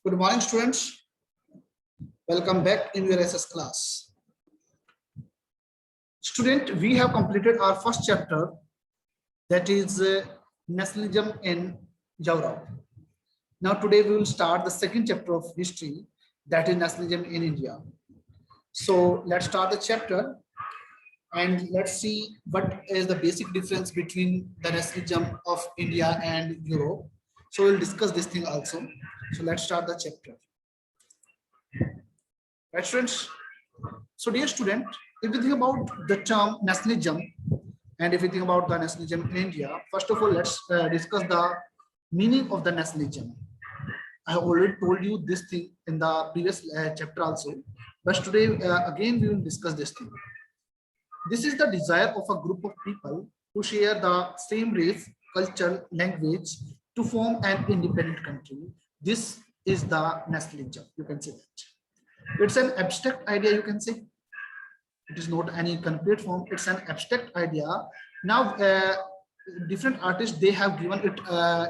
Good morning, students. Welcome back in your SS class. Student, we have completed our first chapter, that is nationalism in Europe. Now today we will start the second chapter of history, that is nationalism in India. So let's start the chapter and let's see what is the basic difference between the nationalism of India and Europe. So we'll discuss this thing also. So let's start the chapter. Right, students? So dear student, if you think about the term nationalism and if you think about the nationalism in India, first of all, let's discuss the meaning of the nationalism. I have already told you this thing in the previous chapter also, but today again we will discuss this thing. This is the desire of a group of people to share the same race, culture, language to form an independent country. This is the nationalism, you can say that. It's an abstract idea, you can say. It is not any concrete form, it's an abstract idea. Now different artists, they have given it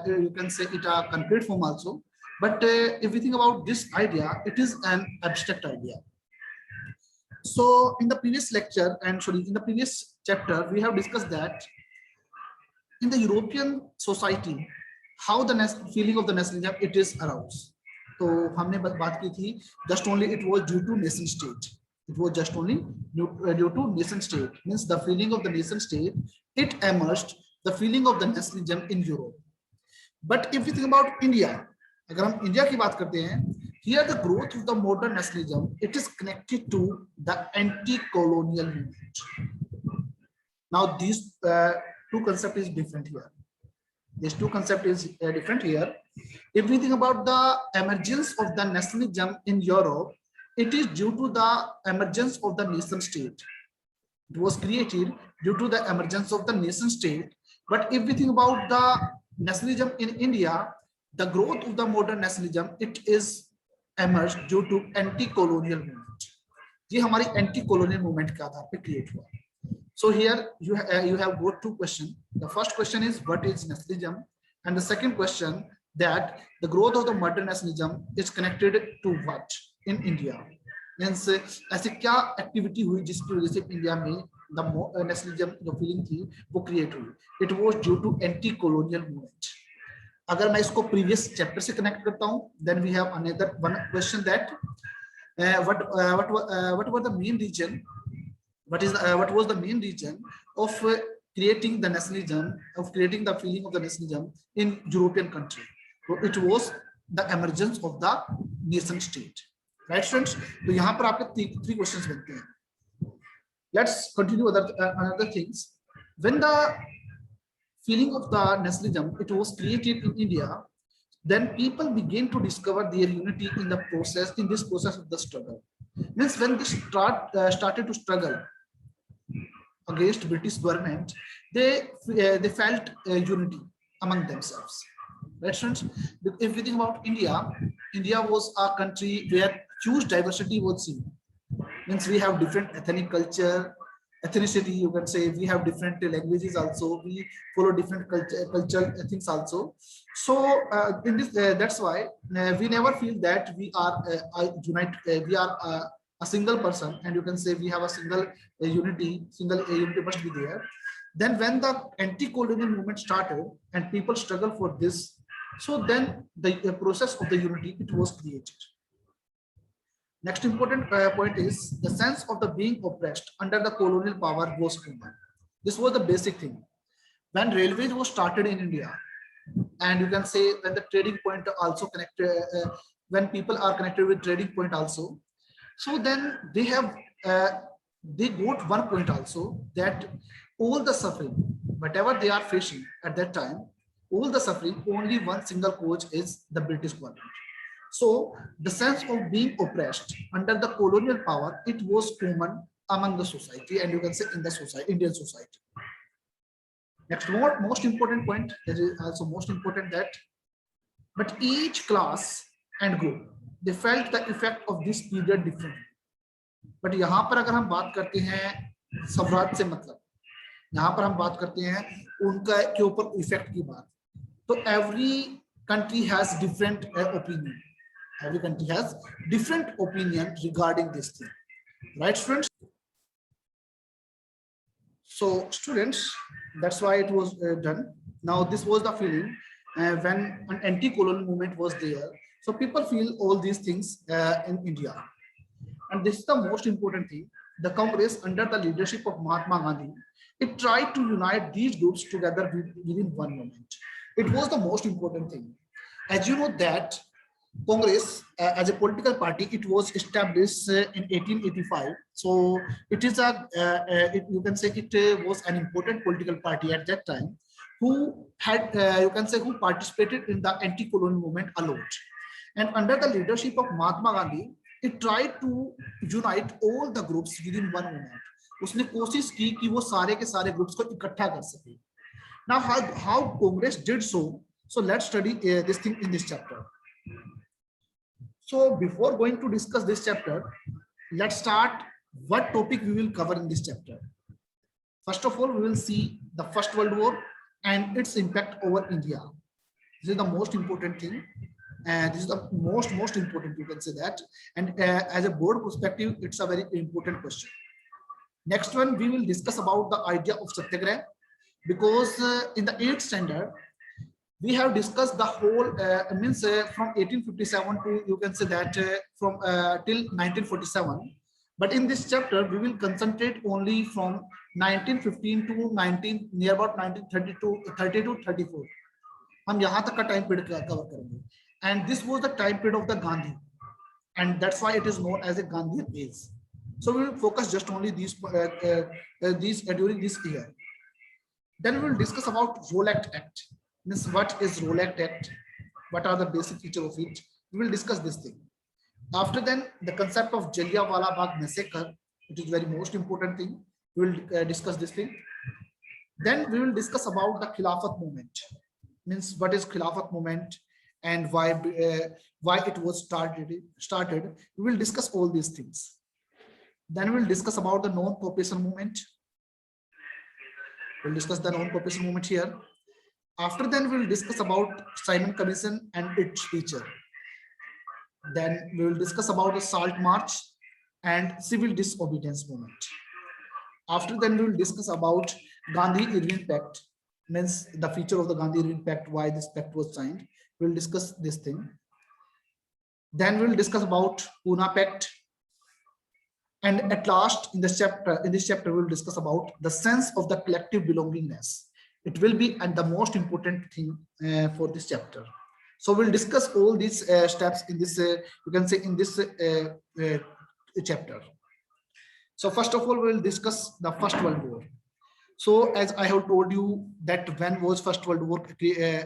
you can say it a concrete form also, but if we think about this idea, it is an abstract idea. So in the previous lecture, and sorry, in the previous chapter, we have discussed that in the European society, how the feeling of the nationalism it is aroused. तो हमने बात की थी just only it was due to nation state. It was just only due to nation state, means the feeling of the nation state, it emerged the feeling of the nationalism in Europe. But if we think about India, अगर हम India की बात करते हैं, here the growth of the modern nationalism, it is connected to the anti-colonial movement. Now these two concepts is different here. These two concepts is different here. If we think about the emergence of the nationalism in Europe, it is due to the emergence of the nation state. It was created due to the emergence of the nation state. But if we think about the nationalism in India, the growth of the modern nationalism, it is emerged due to anti-colonial movement. ये हमारी anti-colonial movement के आधार पे create हुआ. So here you have got two questions. The first question is what is nationalism, and the second question that the growth of the modern nationalism is connected to what in India. Means ऐसे क्या activity हुई जिसकी वजह से India में the nationalism जो feeling थी वो create हुई. It was due to anti-colonial movement. अगर मैं इसको previous chapter से connect करता हूँ, then we have another one question that what were the main reason? What was the main reason of creating the nationalism, of creating the feeling of the nationalism in European country? So it was the emergence of the nation state, right, friends? तो यहाँ पर आपके three questions बनते हैं. Let's continue another things. When the feeling of the nationalism it was created in India, then people began to discover their unity in the process, in this process of the struggle. Means when they started to struggle against British government, they felt unity among themselves. Right, friends? If we think about India, India was a country where huge diversity was seen. Means we have different ethnic culture, ethnicity, you can say. We have different languages also. We follow different cultural things also. So in this, that's why we never feel that we are we are a single person, and you can say we have a single unity must be there. Then when the anti-colonial movement started and people struggle for this, so then the process of the unity it was created. Next important point is the sense of the being oppressed under the colonial power was common. This was the basic thing. When railways was started in India, and you can say when the trading point also connected, when people are connected with trading point also, so then they have they got one point also that all the suffering, whatever they are facing at that time, all the suffering, only one single cause is the British government. So the sense of being oppressed under the colonial power, it was common among the society, and you can say in the society, Indian society. Next, most important point, that is also most important, that but each class and group, they felt the effect of this period differently. But यहाँ पर अगर हम बात करते हैं स्वराज से मतलब, यहाँ पर हम बात करते हैं उनका के ऊपर इफेक्ट की बात, तो every country has different opinion. Every country has different opinion regarding this thing, right, students? So students, that's why it was done. Now this was the feeling when an anti-colonial movement was there. So people feel all these things in India. And this is the most important thing. The Congress, under the leadership of Mahatma Gandhi, it tried to unite these groups together within one movement. It was the most important thing. As you know that Congress, as a political party, it was established in 1885. So it is you can say it was an important political party at that time, who had, you can say, who participated in the anti-colonial movement a lot. And under the leadership of Mahatma Gandhi, it tried to unite all the groups within one movement. उसने कोशिश की कि वो सारे के सारे groups को इकट्ठा कर सके. Now how Congress did so? So let's study this thing in this chapter. So before going to discuss this chapter, let's start what topic we will cover in this chapter. First of all, we will see the First World War and its impact over India. This is the most important thing. And this is the most important, you can say that. And as a board perspective, it's a very important question. Next one, we will discuss about the idea of Satyagraha, because in the 8th standard, we have discussed the whole from 1857 to, you can say that, from till 1947. But in this chapter we will concentrate only from 1915 to 19 near about 1932 30 to 34. हम यहाँ तक का time period cover करेंगे. And this was the time period of the Gandhi, and that's why it is known as a Gandhian age. So we will focus just only these during this year. Then we will discuss about Rolette Act. Means what is Rolette Act? What are the basic features of it? We will discuss this thing. After then, the concept of Jallianwala Bagh massacre, it is very most important thing. We will discuss this thing. Then we will discuss about the Khilafat movement. Means what is Khilafat movement and why it was started. We will discuss all these things. Then we will discuss about the non-cooperation movement. We'll discuss the non-cooperation movement here. After then, we will discuss about Simon Commission and its feature. Then we will discuss about the Salt March and civil disobedience movement. After then, we will discuss about Gandhi-Irwin Pact, means the feature of the Gandhi-Irwin Pact, why this pact was signed. We will discuss this thing. Then we will discuss about Pune Pact. And at last, in this chapter, we will discuss about the sense of the collective belongingness. It will be and the most important thing for this chapter. So we'll discuss all these steps in this, you can say, in this chapter. So first of all, we'll discuss the First World War. So as I have told you that when was First World War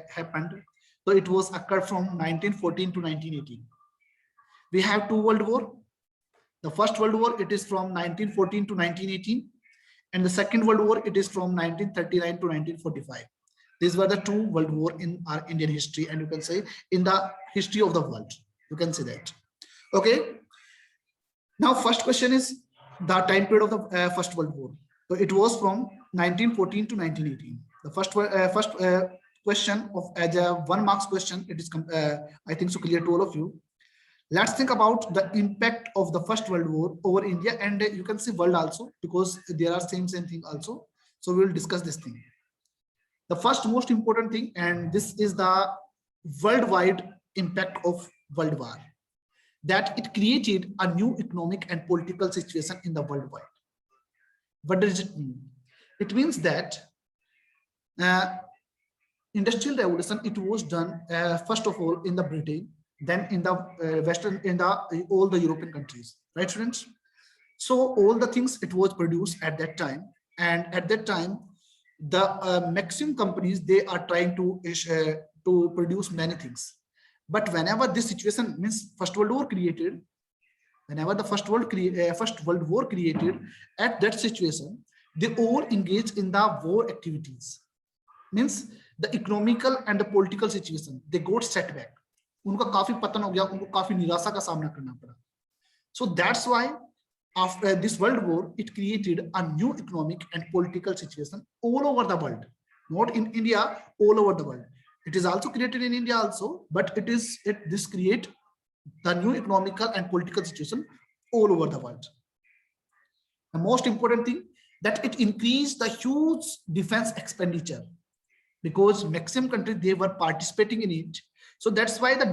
happened, so it was occurred from 1914 to 1918. We have two World War. The First World War, it is from 1914 to 1918. And the Second World War, it is from 1939 to 1945. These were the two World War in our Indian history, and you can say in the history of the world. You can say that. Okay. Now, first question is the time period of the First World War. So it was from 1914 to 1918. The first question of as a 1 marks question. It is I think so clear to all of you. Let's think about the impact of the First World War over India, and you can see world also, because there are same thing also. So we will discuss this thing. The first most important thing, and this is the worldwide impact of World War, that it created a new economic and political situation in the worldwide. What does it mean? It means that industrial revolution, it was done first of all in the Britain, then in the Western, in the all the European countries, right, students? So all the things it was produced at that time, and at that time, the maximum companies, they are trying to produce many things. But whenever this situation, means First World War created, whenever the First World War created, at that situation, they all engage in the war activities. Means the economical and the political situation, they got setback. उनका काफी पतन हो गया, उनको काफी निराशा का सामना करना पड़ा. So that's why after this World War, it created a new economic and political situation all over the world, not in India, all over the world. It is also created in India also, but this create the new economical and political situation all over the world. The most important thing that it increased the huge defense expenditure because maximum countries they were participating in it. So that's why the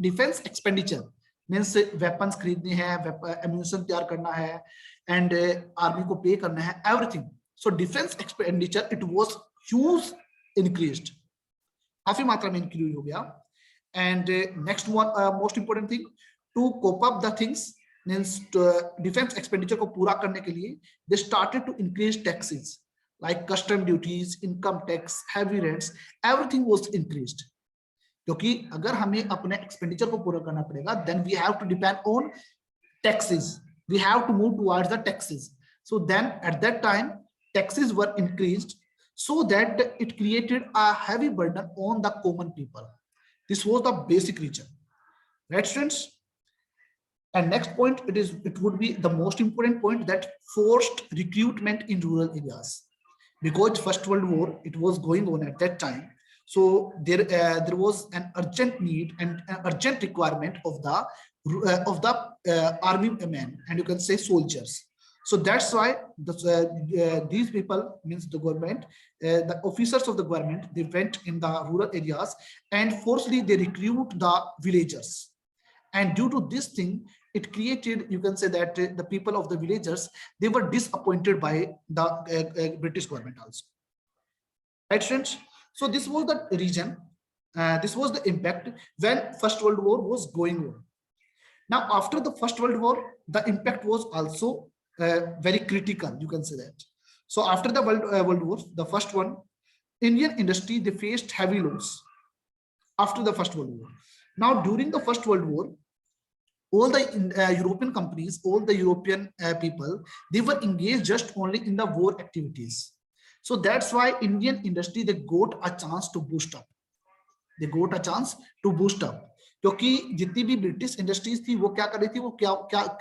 defense expenditure means weapons खरीदने हैं, ammunition तैयार करना है, and army को pay करना है, everything. So defense expenditure it was huge increased, काफी मात्रा में increase हो गया. And next one most important thing to cope up the things means defense expenditure को पूरा करने के लिए they started to increase taxes like custom duties, income tax, heavy rents, everything was increased. क्योंकि अगर हमें अपने एक्सपेंडिचर को पूरा करना पड़ेगा then we have to depend on taxes, we have to move towards the taxes. So then at that time taxes were increased so that it created a heavy burden on the common people. This was the basic reason, right students? And next point, it would be the most important point, that forced recruitment in rural areas, because First World War it was going on at that time. So there was an urgent need and an urgent requirement of the army men, and you can say soldiers. So that's why these people means the government, the officers of the government, they went in the rural areas and forcibly they recruit the villagers. And due to this thing, it created, you can say that the people of the villagers, they were disappointed by the British government also. Right, friends? So this was the reason, this was the impact when First World War was going on. Now, after the First World War, the impact was also very critical, you can say that. So after the World War, the first one, Indian industry, they faced heavy loss after the First World War. Now, during the First World War, all the European companies, all the European people, they were engaged just only in the war activities. So that's why Indian industry, they got a chance to boost up. They got a chance to boost up. क्योंकि जितनी भी British industries थी वो क्या कर रही थी, वो क्या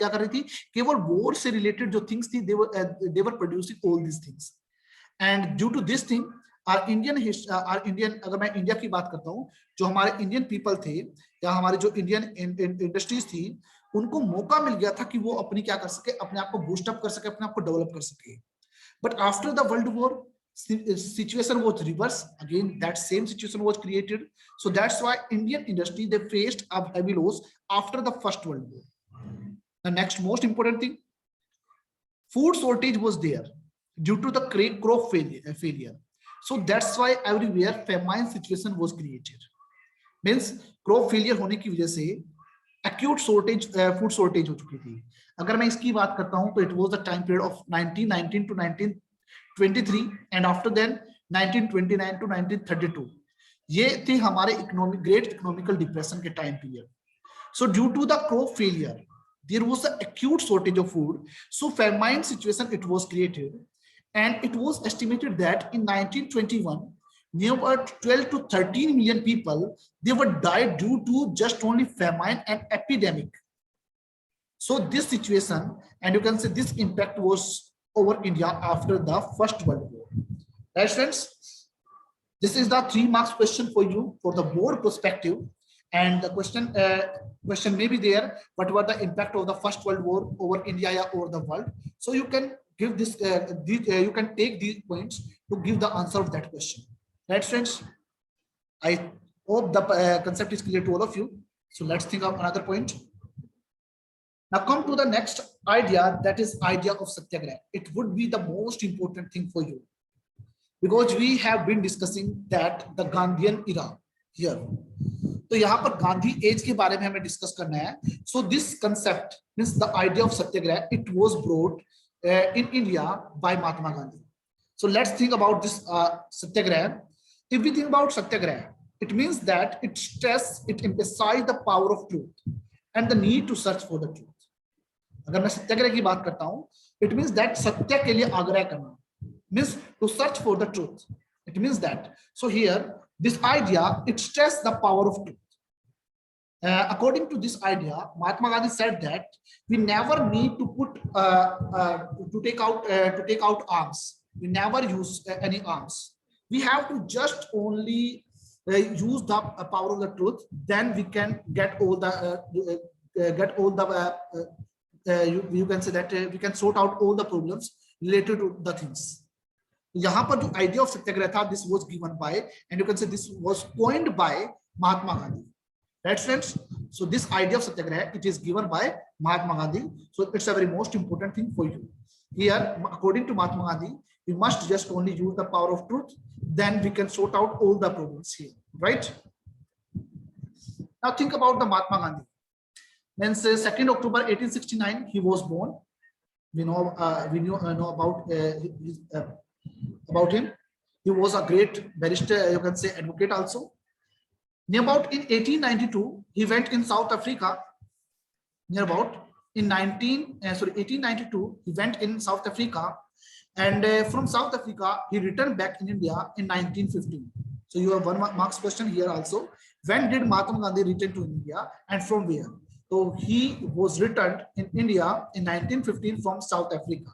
कर रही थी, केवल वॉर से रिलेटेड जो थिंग्स थी, they were producing all these things. And due to this thing, our Indian अगर मैं इंडिया की बात करता हूँ, जो हमारे इंडियन पीपल थे या हमारे जो इंडियन इंडस्ट्रीज थी, उनको मौका मिल गया था कि वो अपनी क्या कर सके, अपने आप को बूस्ट अप कर सके, अपने आप को डेवलप कर सके. But after the world war situation was reversed again, that same situation was created. So that's why Indian industry, they faced a heavy loss after the First World War. The next most important thing, food shortage was there due to the crop failure. So that's why everywhere famine situation was created. Means crop failure होने की वजह से acute shortage, food shortage हो चुकी थी. अगर मैं इसकी बात करता हूँ तो it was the time period of 1919 to 1923 and after then 1929 to 1932. ये थी हमारे great economical depression के time period. So due to the crop failure, there was an acute shortage of food. So famine situation it was created, and it was estimated that in 1921, near about 12 to 13 million people, they were died due to just only famine and epidemic. So this situation, and you can say this impact was over India after the First World War. Right, friends? This is the 3 marks question for you for the board perspective, and the question may be there, what were the impact of the First World War over India or over the world? So you can give this, you can take these points to give the answer of that question. Right, friends? I hope the concept is clear to all of you. So let's think of another point. Now come to the next idea, that is idea of Satyagraha. It would be the most important thing for you, because we have been discussing that the Gandhian era here. तो यहाँ पर Gandhi as के बारे में हमें discuss करना है. So this concept means the idea of Satyagraha, it was brought in India by Mahatma Gandhi. So let's think about this Satyagraha. If we think about Satyagraha, it means that it emphasizes the power of truth and the need to search for the truth. अगर मैं सत्याग्रह की बात करता हूं, it means that सत्य के लिए आग्रह करना, means to search for the truth. It means that. So here, this idea, it stresses the power of truth. According to this idea, Mahatma Gandhi said that we never need to put to take out arms. We never use any arms. We have to just only use the power of the truth, then we can get all the you can say that we can sort out all the problems related to the things. यहाँ पर जो idea of सत्याग्रह था, this was given by, and you can say this was coined by Mahatma Gandhi. Right, friends? So this idea of Satyagraha, it is given by Mahatma Gandhi. So it's a very most important thing for you. Here, according to Mahatma Gandhi, we must just only use the power of truth. Then we can sort out all the problems here. Right? Now think about the Mahatma Gandhi. Then say 2nd October 1869, he was born. We know about him. He was a great barrister, you can say advocate also. About in 1892, he went in South Africa. Near about in 1892, he went in South Africa, and from South Africa he returned back in India in 1915. So you have 1 marks question here also. When did Mahatma Gandhi return to India and from where? So he was returned in India in 1915 from South Africa.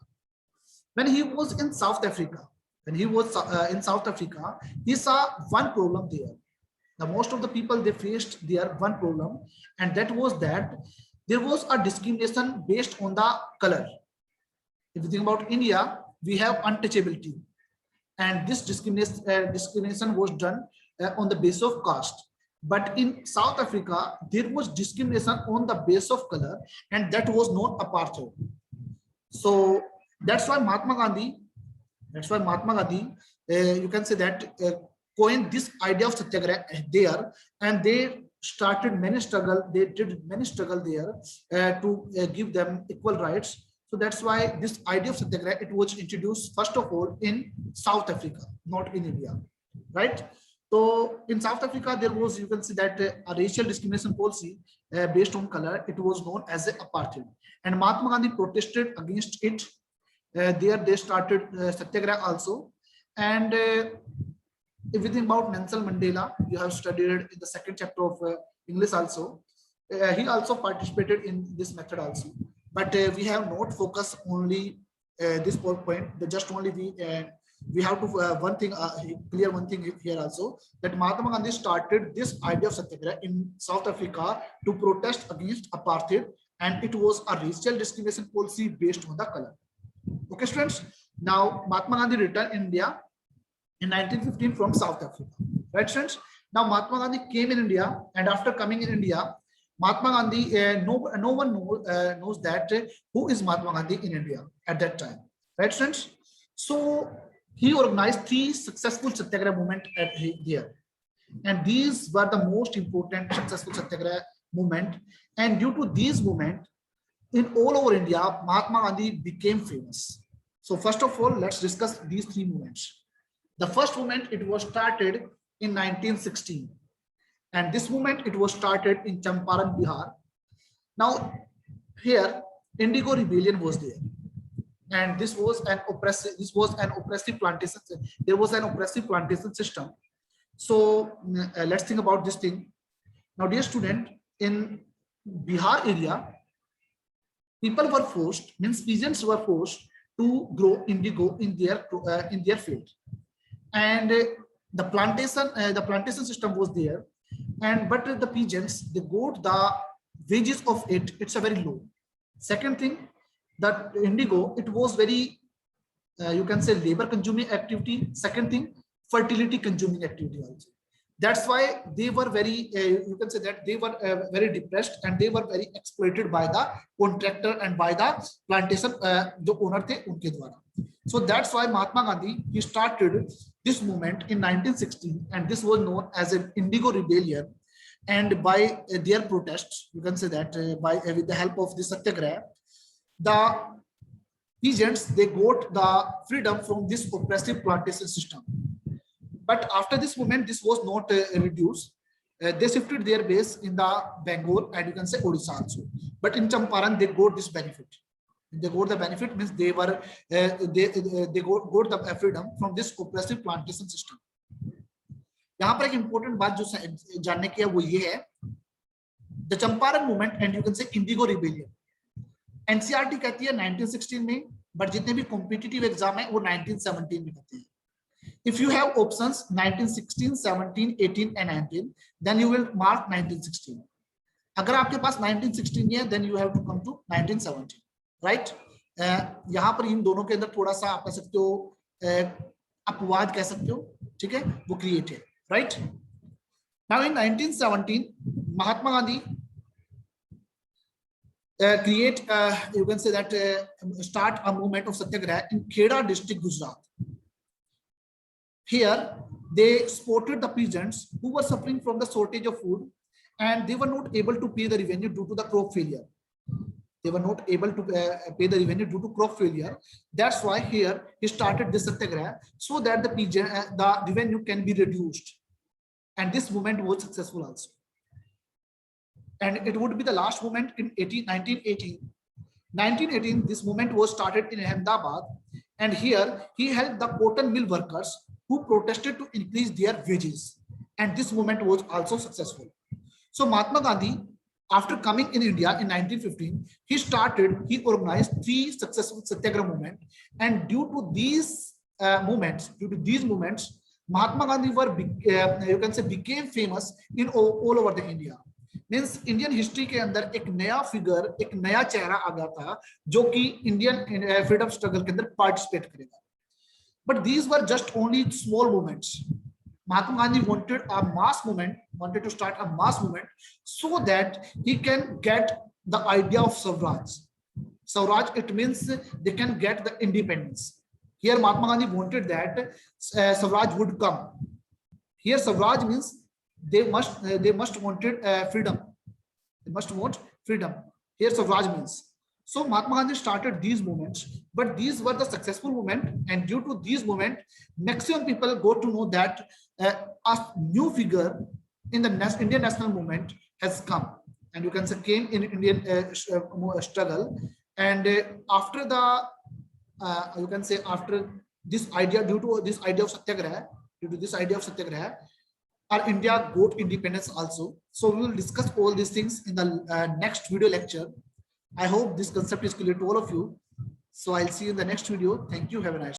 When he was in South Africa, he saw one problem there. The most of the people, they faced their one problem, and that was that there was a discrimination based on the color. If you think about India, we have untouchability, and this discrimination was done on the basis of caste. But in South Africa, there was discrimination on the basis of color, and that was not apartheid. So that's why Mahatma Gandhi, you can say that coined this idea of Satyagraha there, and they started many struggle. They did many struggle there to give them equal rights. So that's why this idea of Satyagraha, it was introduced first of all in South Africa, not in India, right? So in South Africa, there was, you can see that a racial discrimination policy based on color. It was known as apartheid, and Mahatma Gandhi protested against it. There they started Satyagraha also, and if you think about Nelson Mandela, you have studied in the 2nd chapter of English also. He also participated in this method also. But we have not focused only this point. Just only we have to clear one thing here also, that Mahatma Gandhi started this idea of Satyagraha in South Africa to protest against apartheid, and it was a racial discrimination policy based on the color. Okay, students. Now Mahatma Gandhi returned India in 1915 from South Africa, right, friends? Now Mahatma Gandhi came in India, and after coming in India, Mahatma Gandhi, no one knows that who is Mahatma Gandhi in India at that time, right, friends? So he organized 3 successful Satyagraha movement here, and these were the most important successful Satyagraha movement. And due to these movement in all over India, Mahatma Gandhi became famous. So first of all, let's discuss these 3 movements. The first movement, it was started in 1916, and this movement, it was started in Champaran, Bihar. Now here Indigo rebellion was there, and this was an oppressive plantation. There was an oppressive plantation system. So let's think about this thing. Now dear student, in Bihar area, people were forced, means peasants were forced to grow indigo in their field. And the plantation system was there, and but the peasants, they got the wages of it, it's a very low. Second thing, that indigo, it was very you can say labor consuming activity. Second thing, fertility consuming activity also. That's why they were very you can say that they were very depressed, and they were very exploited by the contractor and by the plantation the owner the unke dwara. So that's why Mahatma Gandhi, he started this movement in 1916, and this was known as an Indigo rebellion. And by their protests, you can say that with the help of the Satyagraha, the peasants, they got the freedom from this oppressive plantation system. But after this movement, this was not reduced. They shifted their base in the Bengal, and you can say Odisha also. But in Champaran, they got this benefit. They got the benefit, means they were they got the freedom from this oppressive plantation system. यहाँ पर एक important बात जो जानने की है वो ये है, the Champaran movement and you can say Indigo rebellion. NCERT कहती है 1916 में, but जितने भी competitive exam है वो 1917 में होते हैं. If you have options 1916, 17, 18 and 19, then you will mark 1916. अगर आपके पास 1916 है, then you have to come to 1917, right? यहाँ पर इन दोनों के अंदर थोड़ा सा आप कह सकते हो अपवाद कह सकते हो, ठीक है, वो क्रिएट है, right? Now in 1917, Mahatma Gandhi create, you can say that start a movement of Satyagraha in Kheda district, Gujarat. Here, they supported the peasants who were suffering from the shortage of food, and they were not able to pay the revenue due to the crop failure. They were not able to pay the revenue due to crop failure. That's why here he started this Satyagraha, so that the revenue can be reduced. And this movement was successful also. And it would be the last movement in 1918. 1918, this movement was started in Ahmedabad, and here he helped the cotton mill workers who protested to increase their wages, and this movement was also successful. So Mahatma Gandhi, after coming in India in 1915, he organized 3 successful Satyagraha movements, and due to these movements, Mahatma Gandhi you can say became famous in all over the India. Means Indian history के अंदर एक नया figure, एक नया चेहरा आ गया था जो कि इंडियन फ्रीडम स्ट्रगल के अंदर पार्टिसिपेट करेगा. But these were just only small movements. Mahatma Gandhi wanted a mass movement, wanted to start a mass movement so that he can get the idea of Swaraj. Swaraj, it means they can get the independence. Here Mahatma Gandhi wanted that Swaraj would come. Here Swaraj means they must wanted freedom. They must want freedom. Here Swaraj means. So Mahatma Gandhi started these movements, but these were the successful movement, and due to these movement, maximum people got to know that a new figure in the Indian national movement has come, and you can say came in Indian struggle. And after the you can say after this idea, due to this idea of Satyagraha, our India got independence also. So we will discuss all these things in the next video lecture. I hope this concept is clear to all of you. So I'll see you in the next video. Thank you. Have a nice day.